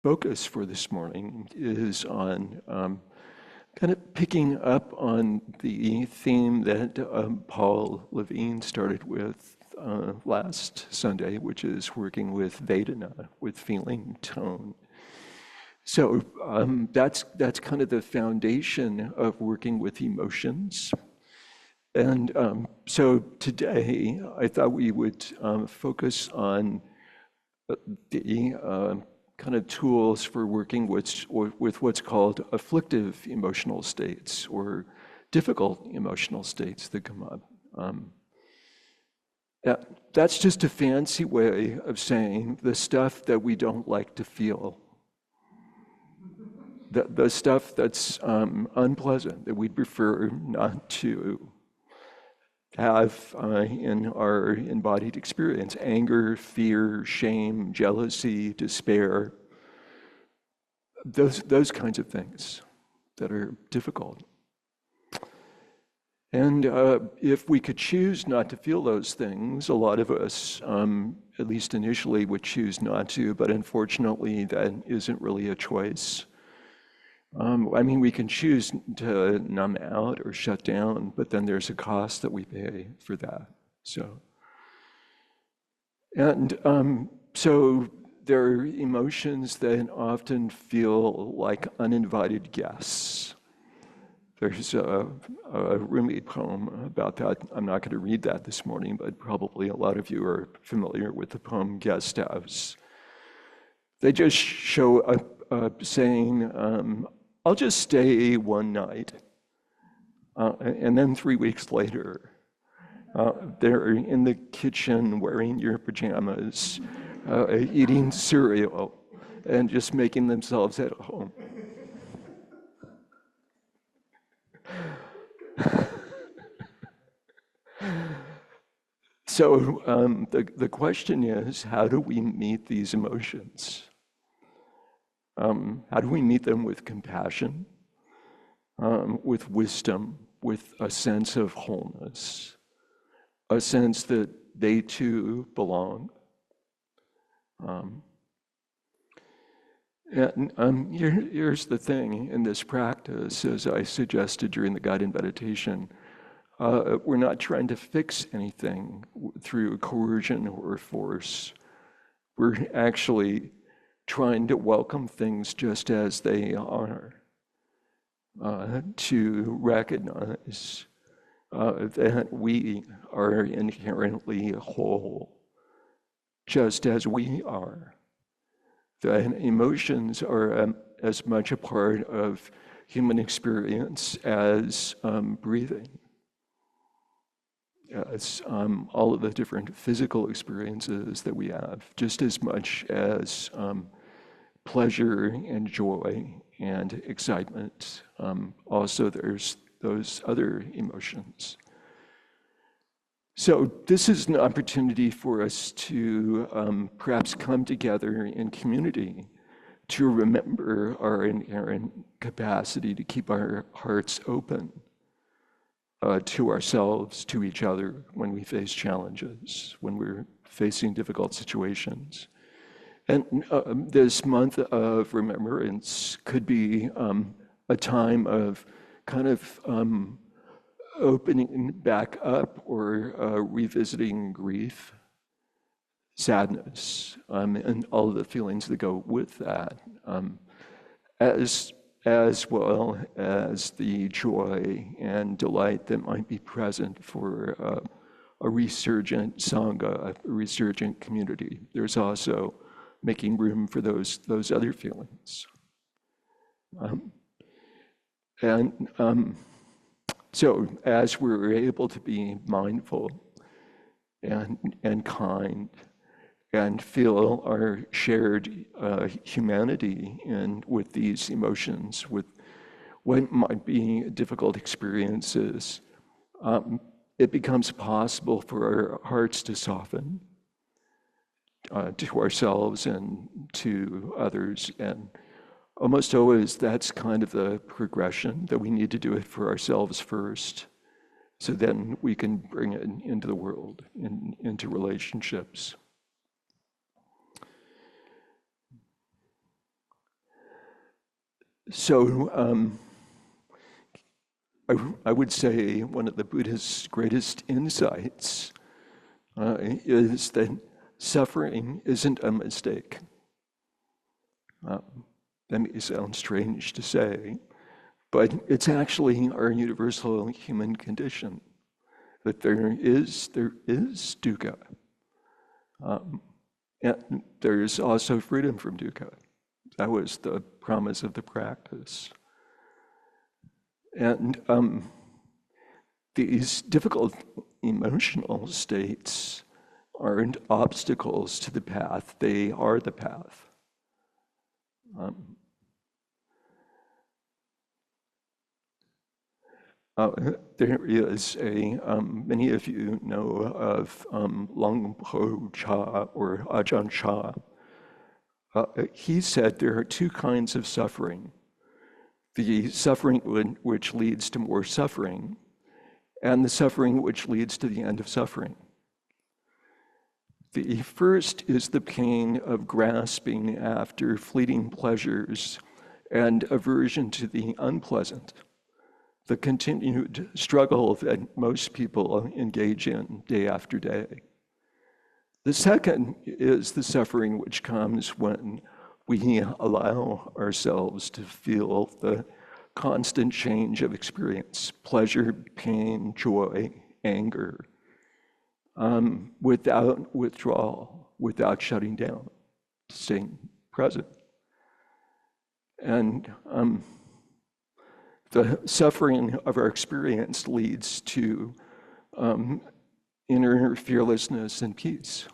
focus for this morning is on kind of picking up on the theme that Paul Levine started with last Sunday, which is working with Vedana, with feeling tone. So that's kind of the foundation of working with emotions. And so today, I thought we would focus on the kind of tools for working with what's called afflictive emotional states or difficult emotional states that come up. That's just a fancy way of saying the stuff that we don't like to feel. The stuff that's unpleasant, that we'd prefer not to have in our embodied experience: anger, fear, shame, jealousy, despair, those kinds of things that are difficult. And if we could choose not to feel those things, a lot of us, at least initially, would choose not to, but unfortunately that isn't really a choice. I mean, we can choose to numb out or shut down, but then there's a cost that we pay for that. So there are emotions that often feel like uninvited guests. There's a Rumi poem about that. I'm not going to read that this morning, but probably a lot of you are familiar with the poem Guest House. They just show up saying, I'll just stay one night. And then 3 weeks later, they're in the kitchen wearing your pajamas, eating cereal, and just making themselves at home. So the question is, how do we meet these emotions? How do we meet them with compassion, with wisdom, with a sense of wholeness, a sense that they too belong? Here's the thing in this practice, as I suggested during the guided meditation, we're not trying to fix anything through coercion or force. We're actually trying to welcome things just as they are, to recognize that we are inherently whole, just as we are. That emotions are as much a part of human experience as breathing, as all of the different physical experiences that we have, just as much as pleasure and joy and excitement. Also, there's those other emotions. So this is an opportunity for us to perhaps come together in community to remember our inherent capacity to keep our hearts open to ourselves, to each other when we face challenges, when we're facing difficult situations. And this month of remembrance could be a time of kind of opening back up or revisiting grief, sadness, and all of the feelings that go with that, as well as the joy and delight that might be present for a resurgent Sangha, a resurgent community. There's also making room for those other feelings. So as we're able to be mindful and kind and feel our shared humanity with these emotions, with what might be difficult experiences, it becomes possible for our hearts to soften to ourselves and to others. And almost always that's kind of the progression, that we need to do it for ourselves first, so then we can bring it into the world, into relationships. So I would say one of the Buddha's greatest insights is that suffering isn't a mistake. That may sound strange to say, but it's actually our universal human condition, that there is dukkha. And there's also freedom from dukkha. That was the promise of the practice. And these difficult emotional states aren't obstacles to the path, they are the path. There is many of you know of Lung Po Cha or Ajahn Chah. He said there are two kinds of suffering. The suffering which leads to more suffering, and the suffering which leads to the end of suffering. The first is the pain of grasping after fleeting pleasures and aversion to the unpleasant, the continued struggle that most people engage in day after day. The second is the suffering which comes when we allow ourselves to feel the constant change of experience, pleasure, pain, joy, anger, without withdrawal, without shutting down, staying present. And the suffering of our experience leads to inner fearlessness and peace.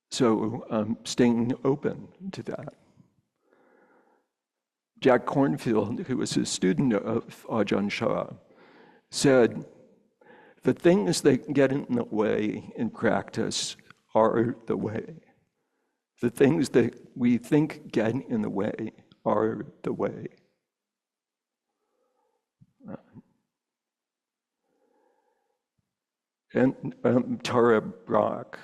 So staying open to that. Jack Kornfield, who was a student of Ajahn Chah, said, the things that get in the way in practice are the way. The things that we think get in the way are the way. And Tara Brach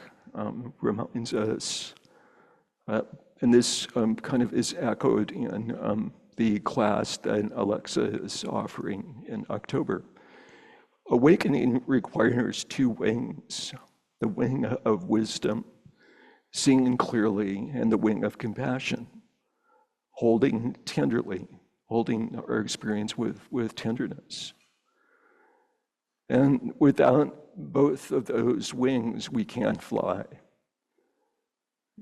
reminds us, and this kind of is echoed in the class that Alexa is offering in October. Awakening requires two wings, the wing of wisdom, seeing clearly, and the wing of compassion, holding tenderly, holding our experience with tenderness. And without both of those wings, we can't fly.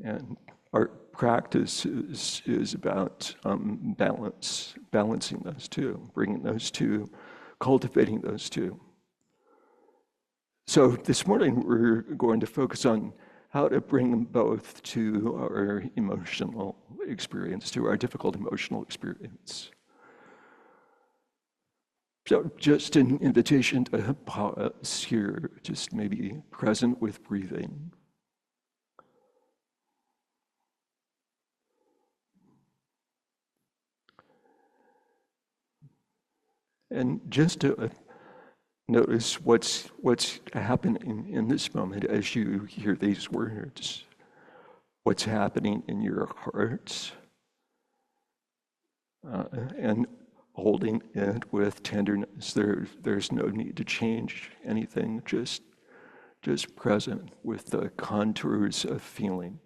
And our practice is about balancing those two, bringing those two, cultivating those two. So this morning, we're going to focus on how to bring them both to our emotional experience, to our difficult emotional experience. So just an invitation to pause here, just maybe present with breathing. And just to notice what's happening in this moment as you hear these words. What's happening in your heart, and holding it with tenderness. There's no need to change anything. Just present with the contours of feeling.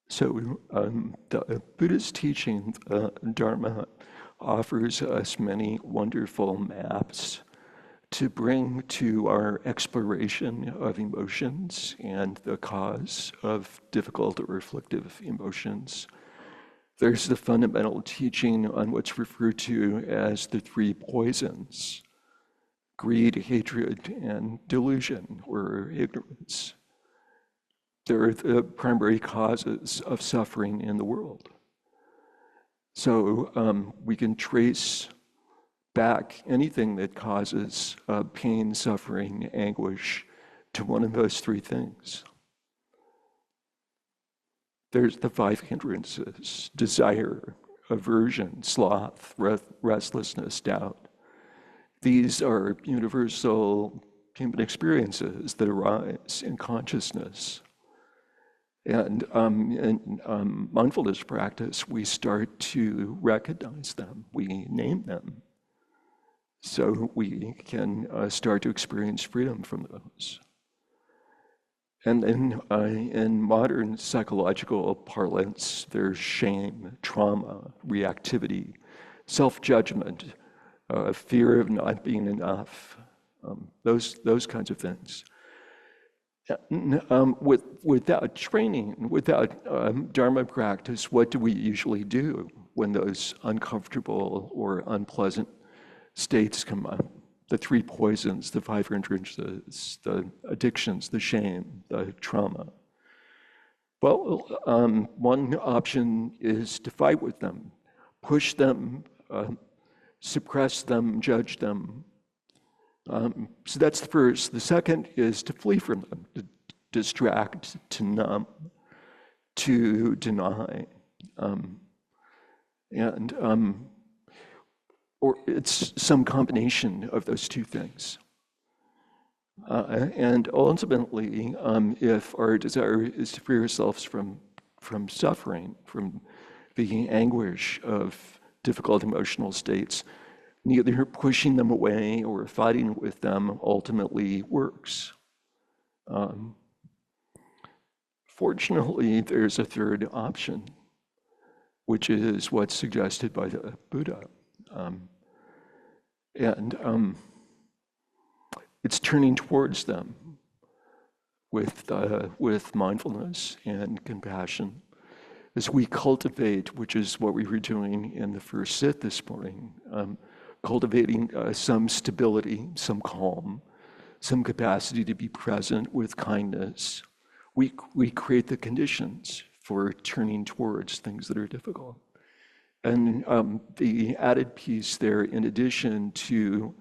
So the Buddha's teaching, Dharma, offers us many wonderful maps to bring to our exploration of emotions and the cause of difficult or afflictive emotions. There's the fundamental teaching on what's referred to as the three poisons: greed, hatred, and delusion, or ignorance. They're the primary causes of suffering in the world. So we can trace back anything that causes pain, suffering, anguish to one of those three things. There's the 5 hindrances: desire, aversion, sloth, restlessness, doubt. These are universal human experiences that arise in consciousness. And in mindfulness practice, we start to recognize them, we name them, so we can start to experience freedom from those. And then in modern psychological parlance, there's shame, trauma, reactivity, self-judgment, fear of not being enough, those kinds of things. Without training, without Dharma practice, what do we usually do when those uncomfortable or unpleasant states come up? The 3 poisons, the 5 hindrances, the addictions, the shame, the trauma. Well, one option is to fight with them, push them, suppress them, judge them. So that's the first. The second is to flee from them, to distract, to numb, to deny. Or it's some combination of those 2 things. And ultimately, if our desire is to free ourselves from suffering, from the anguish of difficult emotional states, neither pushing them away or fighting with them ultimately works. Fortunately, there's a third option, which is what's suggested by the Buddha. It's turning towards them with mindfulness and compassion. As we cultivate, which is what we were doing in the first sit this morning, cultivating some stability, some calm, some capacity to be present with kindness, we create the conditions for turning towards things that are difficult. And the added piece there, in addition to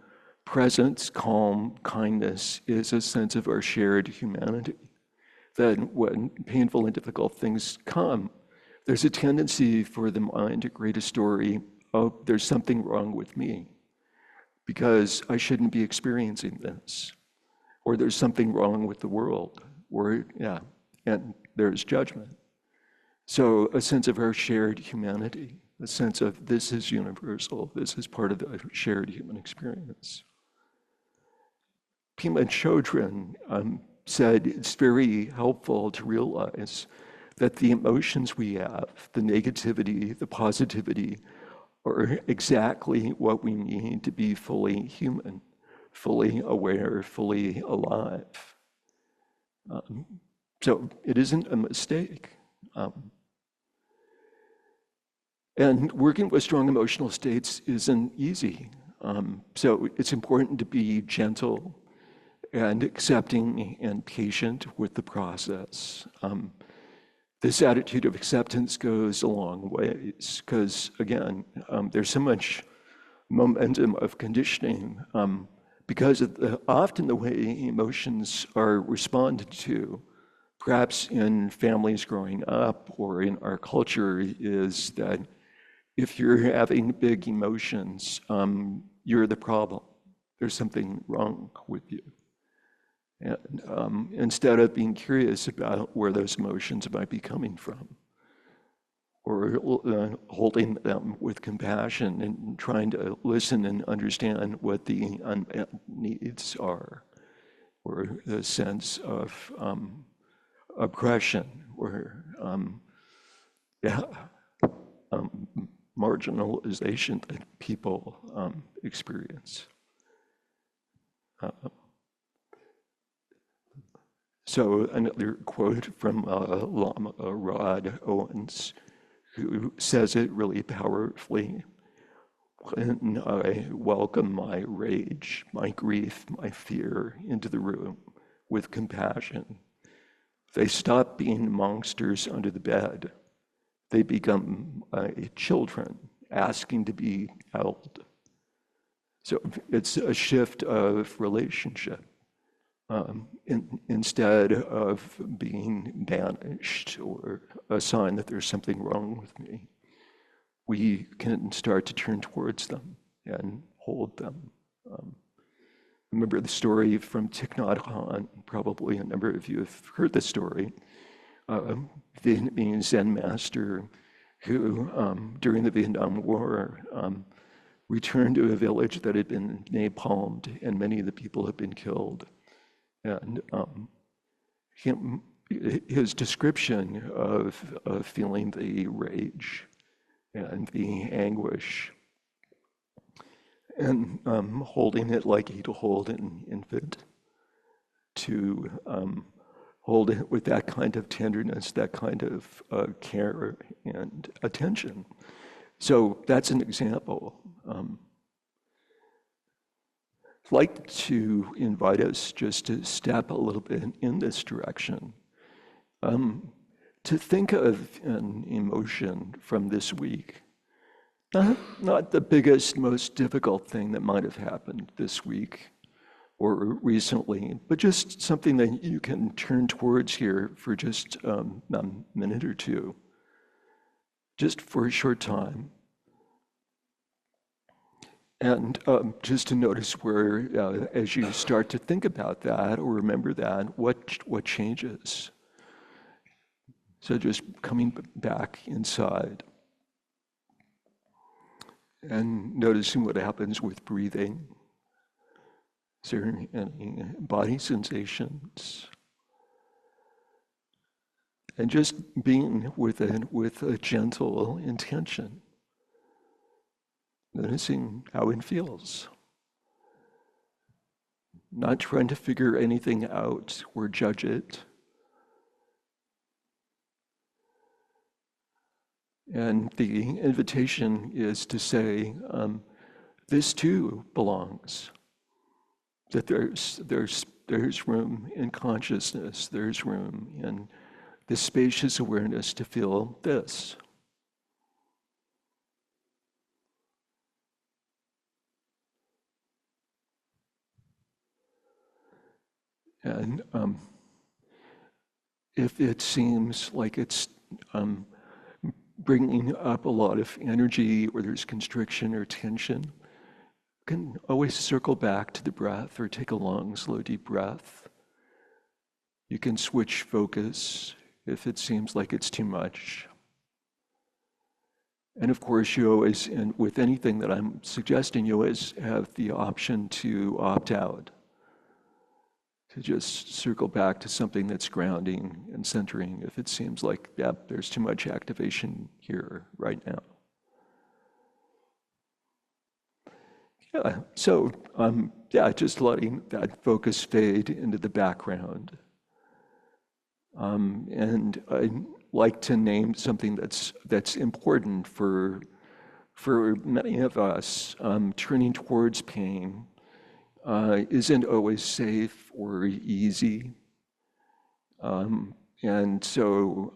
presence, calm, kindness, is a sense of our shared humanity. That when painful and difficult things come, there's a tendency for the mind to create a story, oh, there's something wrong with me because I shouldn't be experiencing this. Or there's something wrong with the world, and there's judgment. So a sense of our shared humanity, a sense of this is universal, this is part of the shared human experience. Pema Chodron said it's very helpful to realize that the emotions we have, the negativity, the positivity, are exactly what we need to be fully human, fully aware, fully alive. So it isn't a mistake. And working with strong emotional states isn't easy. So it's important to be gentle and accepting and patient with the process. This attitude of acceptance goes a long ways because, again, there's so much momentum of conditioning because of often the way emotions are responded to, perhaps in families growing up or in our culture, is that if you're having big emotions, you're the problem. There's something wrong with you. And instead of being curious about where those emotions might be coming from, or holding them with compassion and trying to listen and understand what the unmet needs are, or the sense of oppression, or marginalization that people experience. So another quote from Lama Rod Owens, who says it really powerfully: when I welcome my rage, my grief, my fear into the room with compassion, they stop being monsters under the bed. They become children asking to be held. So it's a shift of relationship. instead of being banished or a sign that there's something wrong with me, we can start to turn towards them and hold them. Remember the story from Thich Nhat Hanh. Probably a number of you have heard the story. Vietnamese Zen master who, during the Vietnam War, returned to a village that had been napalmed, and many of the people had been killed. And his description of feeling the rage and the anguish and holding it like he'd hold an infant, to hold it with that kind of tenderness, that kind of care and attention. So that's an example. I'd like to invite us just to step a little bit in this direction, to think of an emotion from this week. Not the biggest, most difficult thing that might have happened this week or recently, but just something that you can turn towards here for just a minute or two, just for a short time. And just to notice where, as you start to think about that or remember that, what changes. So just coming back inside and noticing what happens with breathing. Is there any body sensations? And just being with it with a gentle intention. Noticing how it feels. Not trying to figure anything out or judge it. And the invitation is to say, this too belongs. That there's room in consciousness, there's room in this spacious awareness to feel this. And if it seems like it's bringing up a lot of energy, or there's constriction or tension, you can always circle back to the breath or take a long, slow, deep breath. You can switch focus if it seems like it's too much. And of course, you always, and with anything that I'm suggesting, you always have the option to opt out, to just circle back to something that's grounding and centering if it seems like, yep, there's too much activation here right now. Yeah, so just letting that focus fade into the background. And I'd like to name something that's important for many of us. Turning towards pain isn't always safe or easy. And so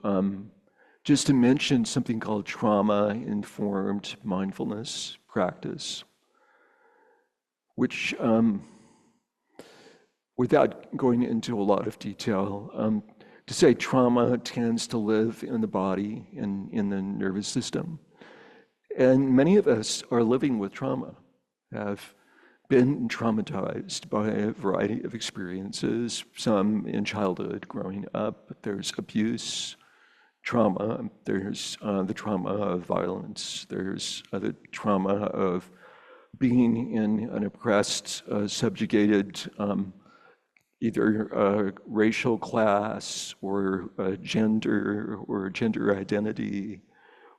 just to mention something called trauma-informed mindfulness practice, which, without going into a lot of detail, to say trauma tends to live in the body and in the nervous system. And many of us are living with trauma, have been traumatized by a variety of experiences, some in childhood, growing up. There's abuse, trauma, there's the trauma of violence, there's the trauma of being in an oppressed, subjugated, either racial class or gender identity,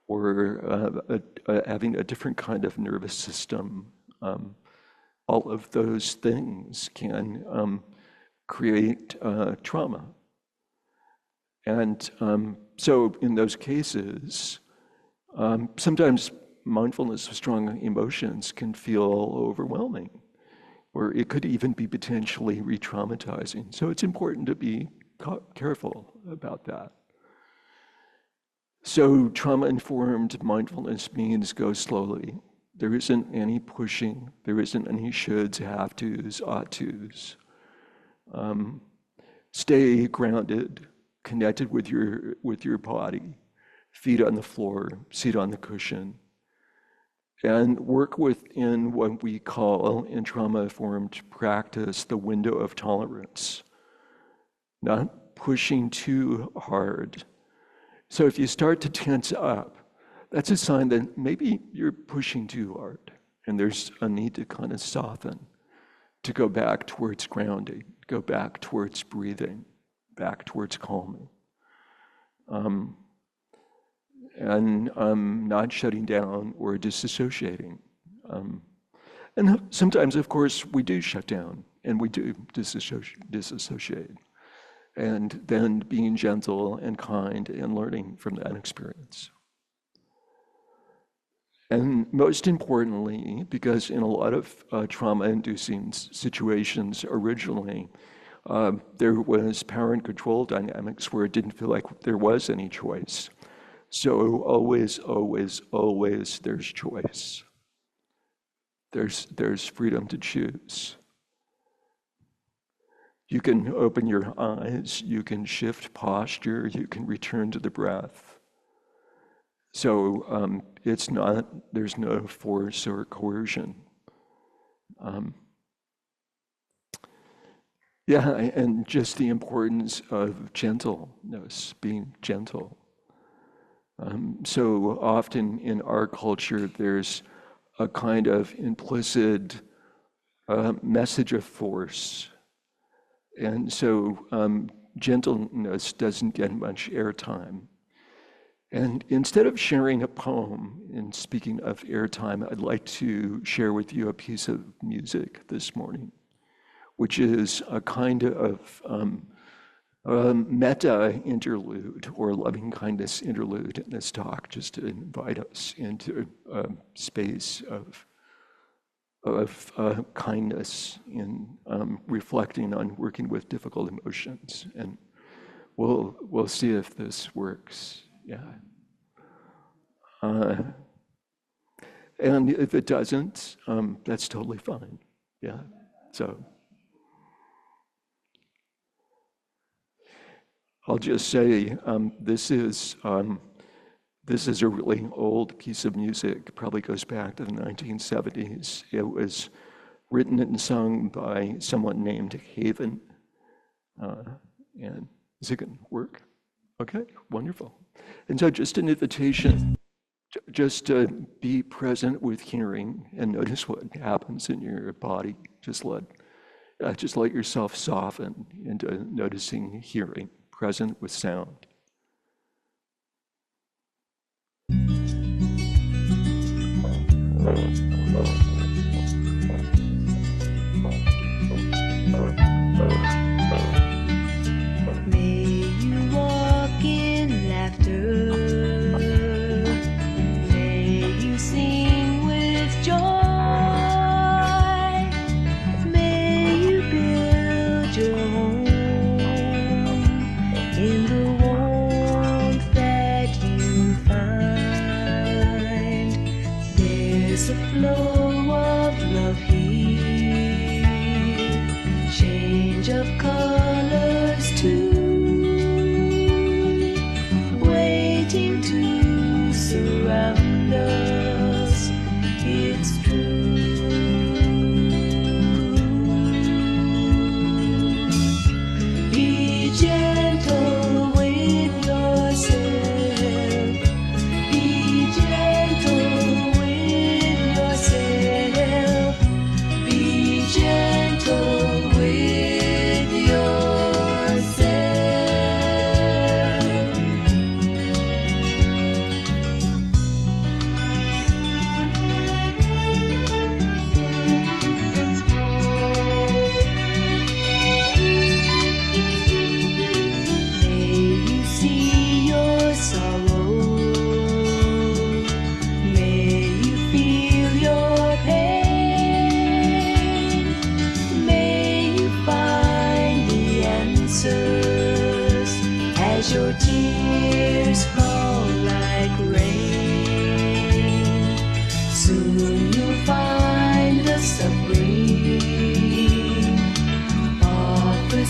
or having a different kind of nervous system. All of those things can create trauma. And so in those cases, sometimes mindfulness of strong emotions can feel overwhelming, or it could even be potentially re-traumatizing. So it's important to be careful about that. So trauma-informed mindfulness means go slowly. There isn't any pushing, there isn't any shoulds, have tos, ought tos. Stay grounded, connected with your body, feet on the floor, seat on the cushion, and work within what we call in trauma-informed practice the window of tolerance, not pushing too hard. So if you start to tense up, that's a sign that maybe you're pushing too hard and there's a need to kind of soften, to go back towards grounding, go back towards breathing, back towards calming. And not shutting down or disassociating. And sometimes, of course, we do shut down and we do disassociate. And then being gentle and kind and learning from that experience. And most importantly, because in a lot of trauma-inducing situations originally, there was power and control dynamics where it didn't feel like there was any choice. So always, always, always there's choice. There's freedom to choose. You can open your eyes, you can shift posture, you can return to the breath. So there's no force or coercion. And just the importance of gentleness, being gentle. So often in our culture, there's a kind of implicit message of force. And so gentleness doesn't get much airtime. And instead of sharing a poem and speaking of airtime, I'd like to share with you a piece of music this morning, which is a kind of metta interlude or loving kindness interlude in this talk, just to invite us into a space of kindness in reflecting on working with difficult emotions. And we'll see if this works. Yeah. And if it doesn't, that's totally fine. Yeah. So I'll just say this is a really old piece of music. Probably goes back to the 1970s. It was written and sung by someone named Haven. And is it going to work? Okay, wonderful. And so just an invitation, just to be present with hearing and notice what happens in your body. Just let yourself soften into noticing hearing, present with sound. May you walk in laughter. May you sing with joy. May you build your home in the warmth that you find. There's a flow of love here, change of colors too, waiting to surround us. It's true. Be gentle with yourself. Be gentle with yourself. Be gentle with yourself. May you see your sorrow. May you feel your pain. May you find the answers as your tears fall like rain. Soon you'll find the suffering offers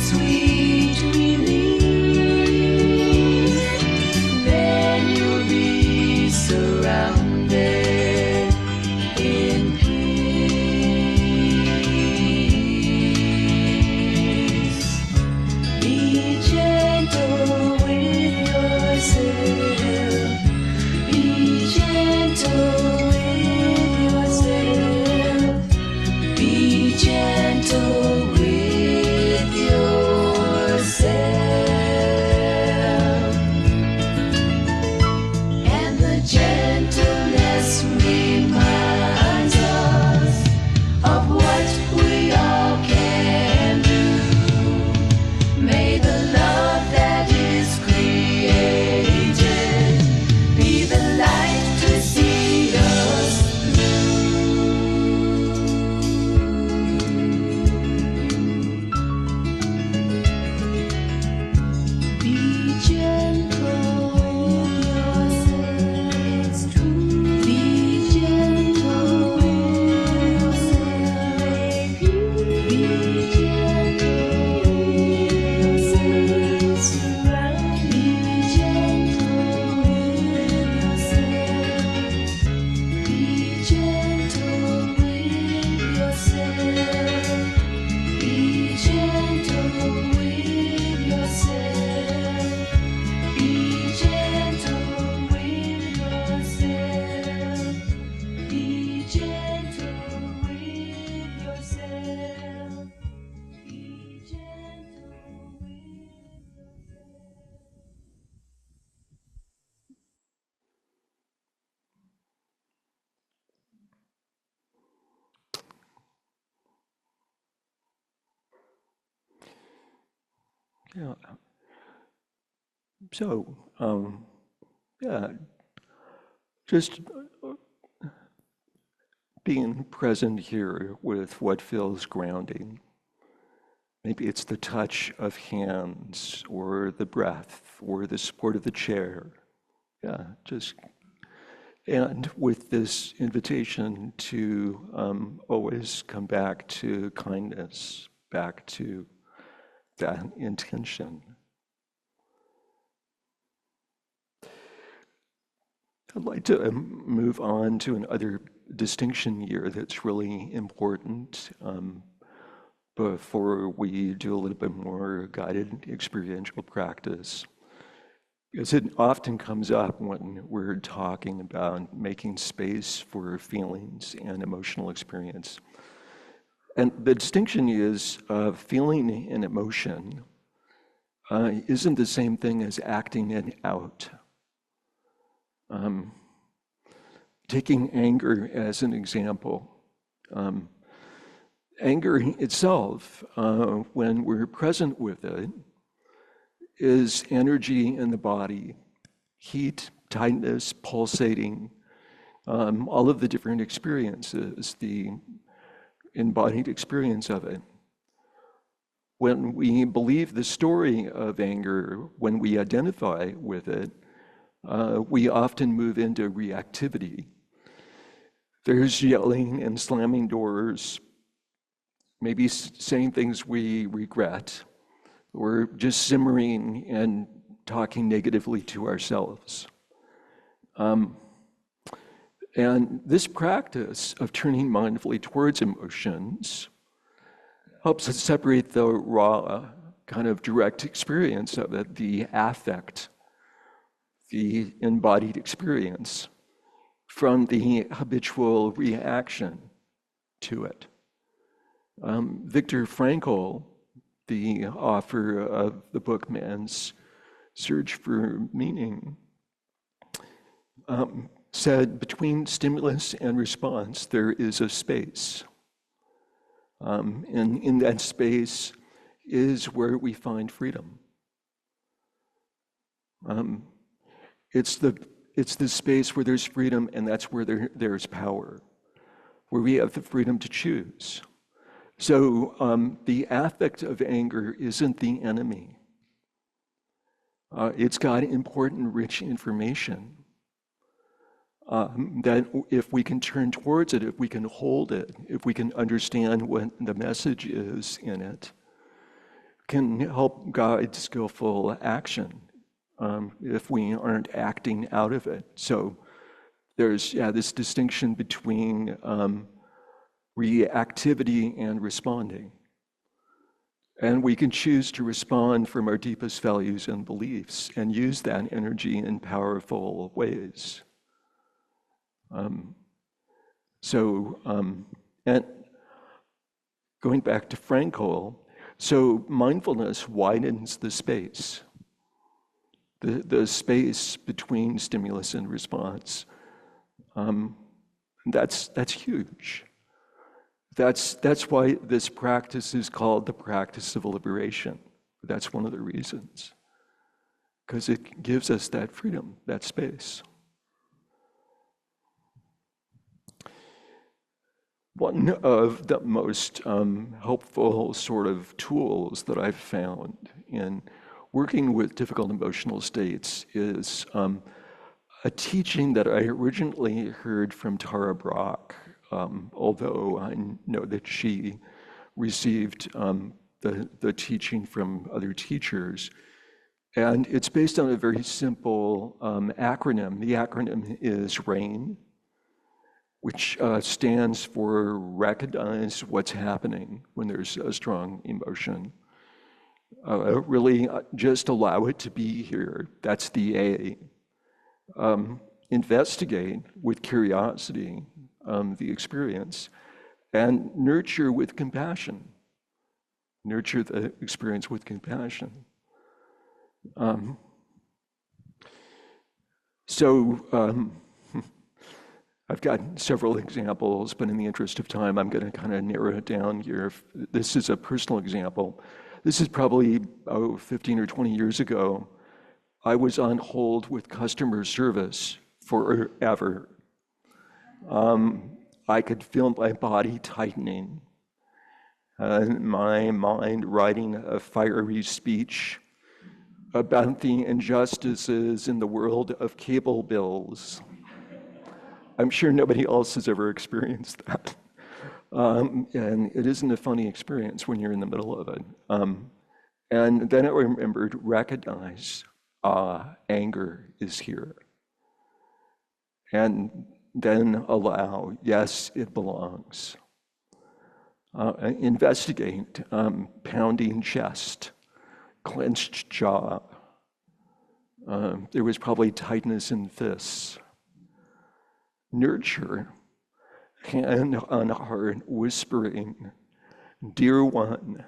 Yeah. So, yeah, just being present here with what feels grounding. Maybe it's the touch of hands or the breath or the support of the chair. Yeah, just, and with this invitation to always come back to kindness, back to that intention. I'd like to move on to another distinction here that's really important before we do a little bit more guided experiential practice. Because it often comes up when we're talking about making space for feelings and emotional experience. And the distinction is feeling and emotion isn't the same thing as acting it out. Taking anger as an example. Anger itself, when we're present with it, is energy in the body, heat, tightness, pulsating, all of the different experiences, the embodied experience of it. When we believe the story of anger, when we identify with it, we often move into reactivity. There's yelling and slamming doors, maybe saying things we regret, or just simmering and talking negatively to ourselves. And this practice of turning mindfully towards emotions helps us separate the raw, kind of direct experience of it, the affect, the embodied experience, from the habitual reaction to it. Viktor Frankl, the author of the book Man's Search for Meaning, said between stimulus and response, there is a space. And in that space is where we find freedom. It's the space where there's freedom, and that's where there's power, where we have the freedom to choose. So the affect of anger isn't the enemy. It's got important, rich information that if we can turn towards it, if we can hold it, if we can understand what the message is in it, can help guide skillful action if we aren't acting out of it. So there's this distinction between reactivity and responding. And we can choose to respond from our deepest values and beliefs and use that energy in powerful ways. And going back to Frankl, so mindfulness widens the space, the space between stimulus and response. That's huge. That's why this practice is called the practice of liberation. That's one of the reasons, because it gives us that freedom, that space. One of the most helpful sort of tools that I've found in working with difficult emotional states is a teaching that I originally heard from Tara Brach, although I know that she received the teaching from other teachers. And it's based on a very simple acronym. The acronym is RAIN, which stands for recognize what's happening when there's a strong emotion. Really just allow it to be here. That's the A. Investigate with curiosity the experience, and nurture with compassion. Nurture the experience with compassion. I've got several examples, but in the interest of time, I'm going to kind of narrow it down here. This is a personal example. This is probably 15 or 20 years ago. I was on hold with customer service forever. I could feel my body tightening, my mind writing a fiery speech about the injustices in the world of cable bills. I'm sure nobody else has ever experienced that. And it isn't a funny experience when you're in the middle of it. And then I remembered, recognize, anger is here. And then allow, yes, it belongs. Investigate, pounding chest, clenched jaw. There was probably tightness in fists. Nurture, hand on heart, whispering, dear one,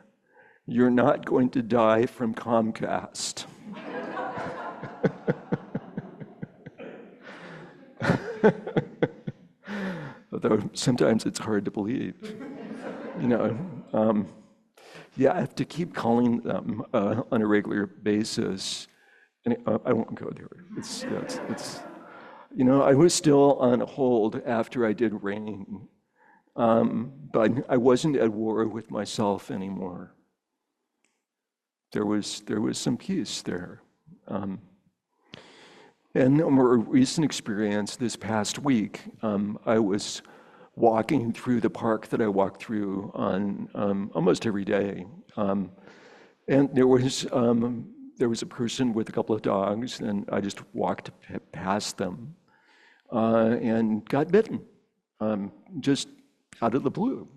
you're not going to die from Comcast. Although sometimes it's hard to believe. Yeah, I have to keep calling them on a regular basis. And I won't go there. I was still on hold after I did rain, but I wasn't at war with myself anymore. There was some peace there. And a more recent experience this past week, I was walking through the park that I walk through on almost every day, and there was a person with a couple of dogs, and I just walked past them and got bitten, just out of the blue.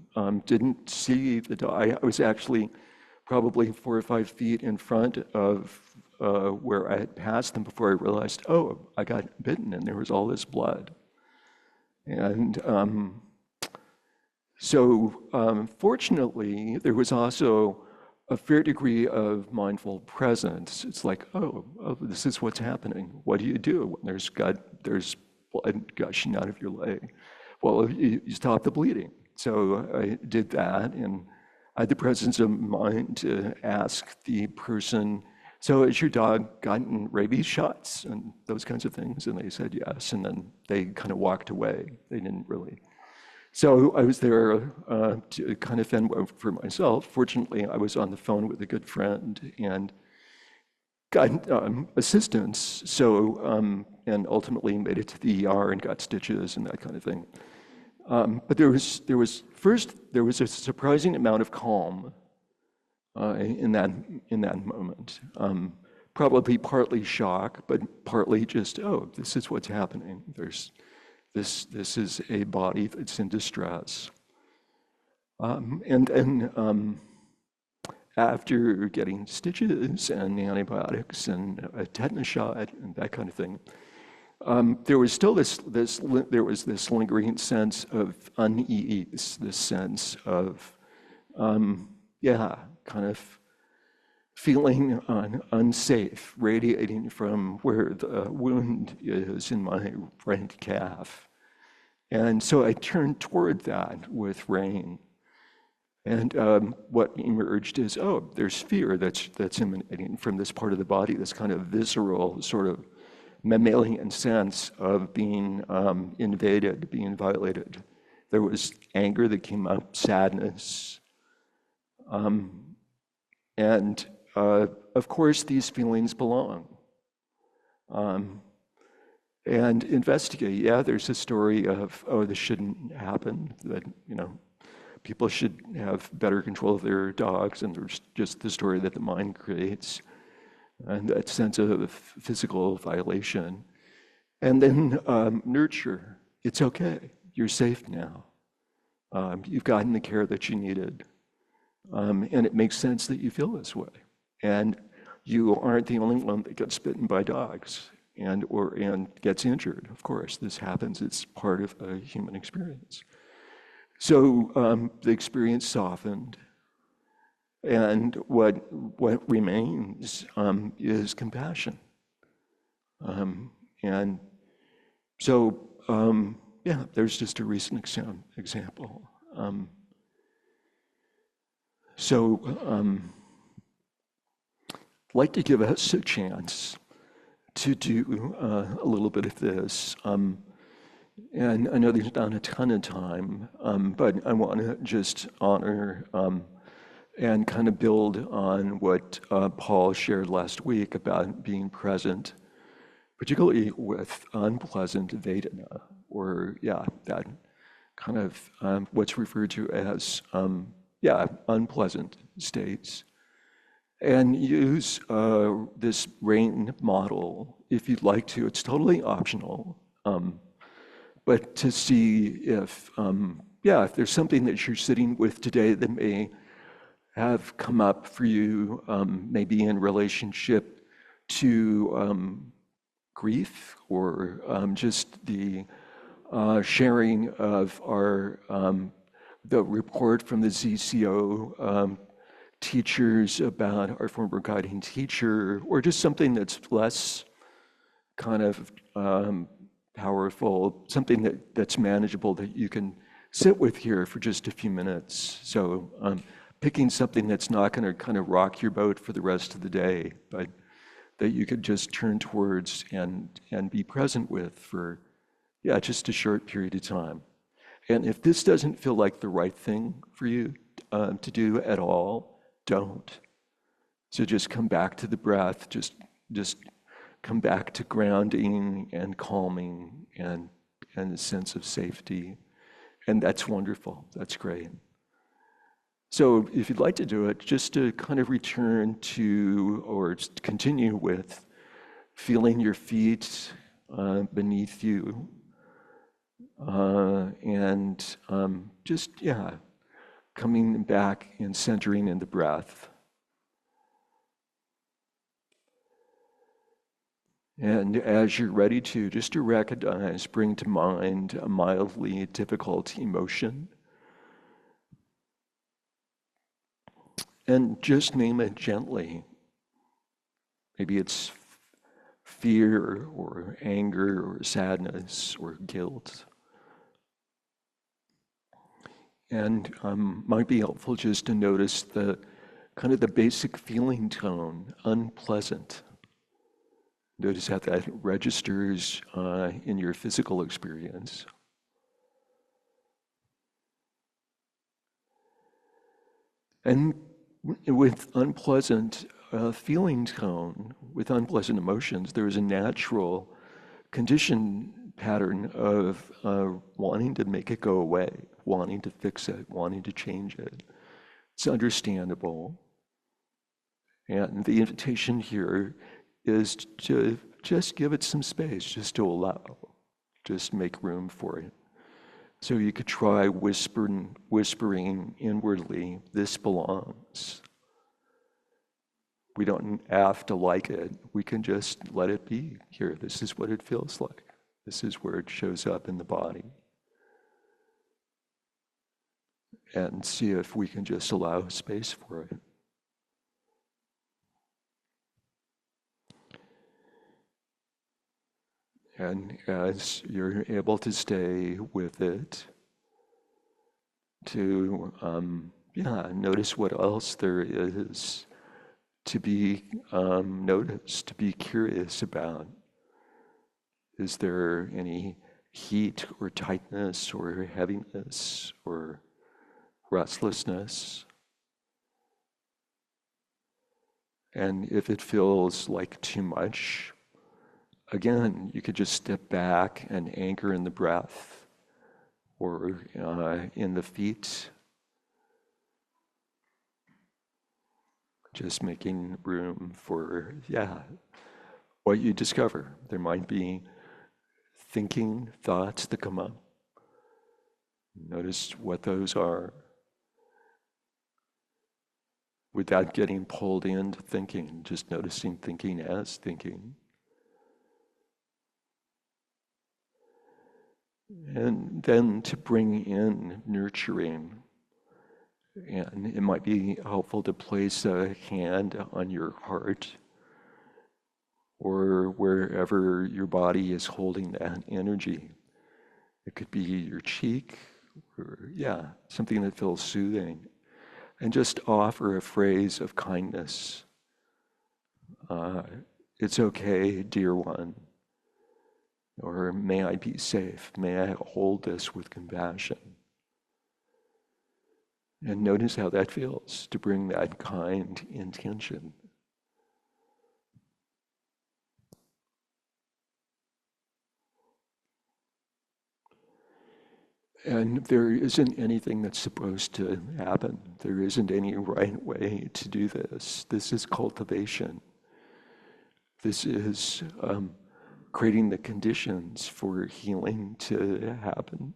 Didn't see the dog. I was actually probably 4 or 5 feet in front of where I had passed them before I realized, oh, I got bitten, and there was all this blood. And so fortunately, there was also a fair degree of mindful presence. It's like, oh, this is what's happening. What do you do when there's blood gushing out of your leg? Well, you stop the bleeding. So I did that, and I had the presence of mind to ask the person, so has your dog gotten rabies shots and those kinds of things? And they said yes, and then they kind of walked away. They didn't really. So I was there to kind of fend for myself. Fortunately, I was on the phone with a good friend and got assistance. So, and ultimately made it to the ER and got stitches and that kind of thing. But there was a surprising amount of calm in that moment. Probably partly shock, but partly just, oh, this is what's happening. This is a body that's in distress. And then after getting stitches and antibiotics and a tetanus shot and that kind of thing, there was still this lingering sense of unease, this sense of, kind of feeling unsafe, radiating from where the wound is in my right calf. And so I turned toward that with rain. And what emerged is, oh, there's fear that's emanating from this part of the body, this kind of visceral sort of mammalian sense of being invaded, being violated. There was anger that came up, sadness. And of course, these feelings belong. And investigate, yeah, there's a story of, oh, this shouldn't happen, that, people should have better control of their dogs, and there's just the story that the mind creates, and that sense of physical violation. And then nurture, it's okay, you're safe now. You've gotten the care that you needed. And it makes sense that you feel this way. And you aren't the only one that gets bitten by dogs and gets injured. Of course, this happens, it's part of a human experience. So the experience softened, and what remains is compassion. And so, yeah, there's just a recent example. So like to give us a chance to do a little bit of this. And I know there's not a ton of time, but I want to just honor and kind of build on what Paul shared last week about being present, particularly with unpleasant Vedana, or that kind of what's referred to as unpleasant states. And use this RAIN model if you'd like to. It's totally optional, but to see if there's something that you're sitting with today that may have come up for you, maybe in relationship to grief, or just the sharing of the report from the ZCO teachers about our former guiding teacher, or just something that's less kind of powerful, something that's manageable that you can sit with here for just a few minutes. So picking something that's not going to kind of rock your boat for the rest of the day, but that you could just turn towards and be present with for just a short period of time. And if this doesn't feel like the right thing for you to do at all, don't. So just come back to the breath, just come back to grounding and calming and a sense of safety. And that's wonderful, that's great. So if you'd like to do it, just to kind of return to, or continue with, feeling your feet beneath you, and just coming back and centering in the breath. And as you're ready to, just to recognize, bring to mind a mildly difficult emotion. And just name it gently. Maybe it's fear or anger or sadness or guilt. And might be helpful just to notice the kind of the basic feeling tone, unpleasant. Notice how that registers in your physical experience. And with unpleasant feeling tone, with unpleasant emotions, there is a natural condition pattern of wanting to make it go away, wanting to fix it, wanting to change it. It's understandable. And the invitation here is to just give it some space, just to allow, just make room for it. So you could try whispering inwardly, this belongs. We don't have to like it. We can just let it be here. This is what it feels like. This is where it shows up in the body. And see if we can just allow space for it. And as you're able to stay with it, to notice what else there is to be noticed, to be curious about. Is there any heat or tightness or heaviness or restlessness? And if it feels like too much, again, you could just step back and anchor in the breath or in the feet. Just making room for, what you discover. There might be thinking thoughts that come up. Notice what those are without getting pulled into thinking, just noticing thinking as thinking. And then to bring in nurturing. And it might be helpful to place a hand on your heart or wherever your body is holding that energy. It could be your cheek or, something that feels soothing. And just offer a phrase of kindness It's okay, dear one, or may I be safe, may I hold this with compassion. And notice how that feels to bring that kind intention. And there isn't anything that's supposed to happen. There isn't any right way to do this. This is cultivation. This is creating the conditions for healing to happen.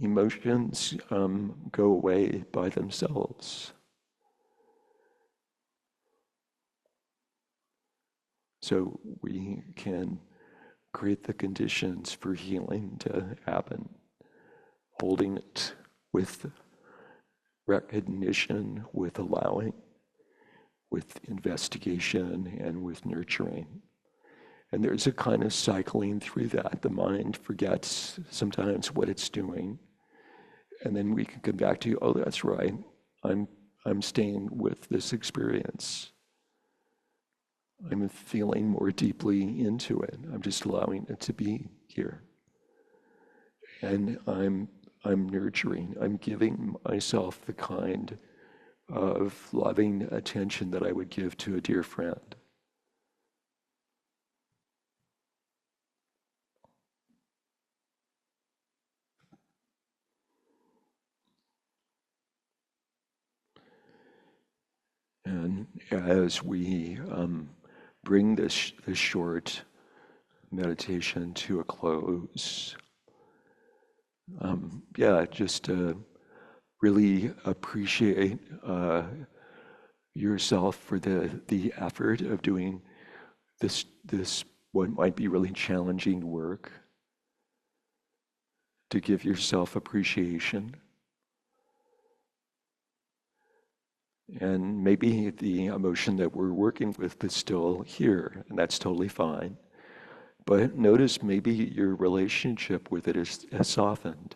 Emotions go away by themselves. So we can create the conditions for healing to happen, holding it with recognition, with allowing, with investigation, and with nurturing. And there's a kind of cycling through that. The mind forgets sometimes what it's doing. And then we can come back to, oh, that's right. I'm staying with this experience. I'm feeling more deeply into it. I'm just allowing it to be here. And I'm nurturing. I'm giving myself the kind of loving attention that I would give to a dear friend. And as we bring this short meditation to a close, just really appreciate yourself for the effort of doing this what might be really challenging work, to give yourself appreciation. And maybe the emotion that we're working with is still here, and that's totally fine. But notice maybe your relationship with it has softened.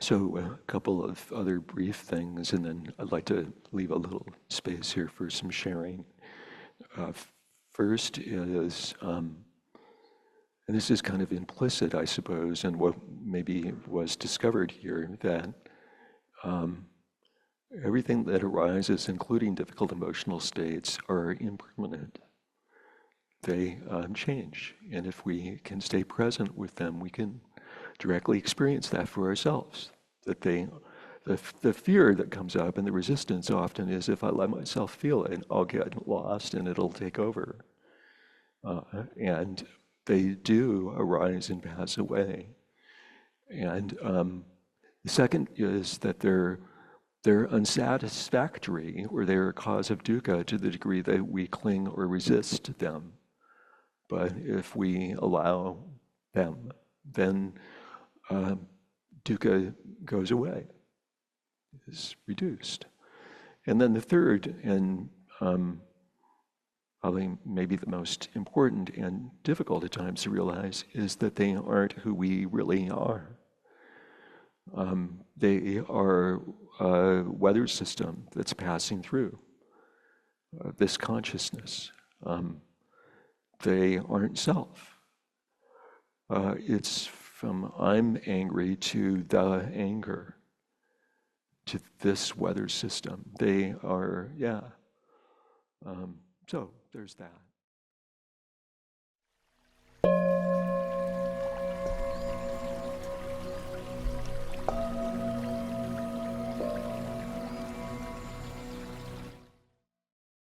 So a couple of other brief things, and then I'd like to leave a little space here for some sharing. First is, and this is kind of implicit, I suppose, in what maybe was discovered here, that everything that arises, including difficult emotional states, are impermanent. They change, and if we can stay present with them, we can directly experience that for ourselves. That the fear that comes up and the resistance often is, if I let myself feel it, I'll get lost and it'll take over. And they do arise and pass away. And the second is that they're unsatisfactory, or they're a cause of dukkha to the degree that we cling or resist them. But if we allow them, then dukkha goes away, is reduced. And then the third, and probably maybe the most important and difficult at times to realize, is that they aren't who we really are. They are a weather system that's passing through this consciousness. They aren't self. It's from I'm angry to the anger, to this weather system. They are, so there's that.